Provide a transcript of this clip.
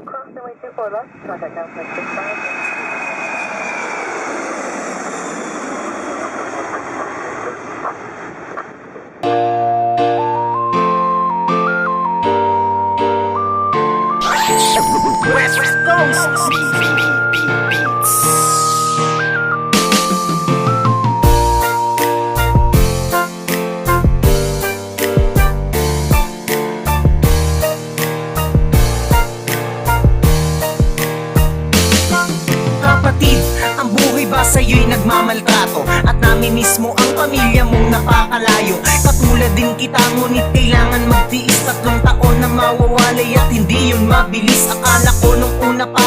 cross runway 24 left, contact down 65. West Coast Beats. Kapatid, ang buhay ba sa'yo'y nagmamaltrato? At namin mismo ang pamilya mong napakalayo. Katulad din kita, ngunit kailangan magtiis. 3 taon na mawawalay at hindi yun mabilis. Akala ko nung una pa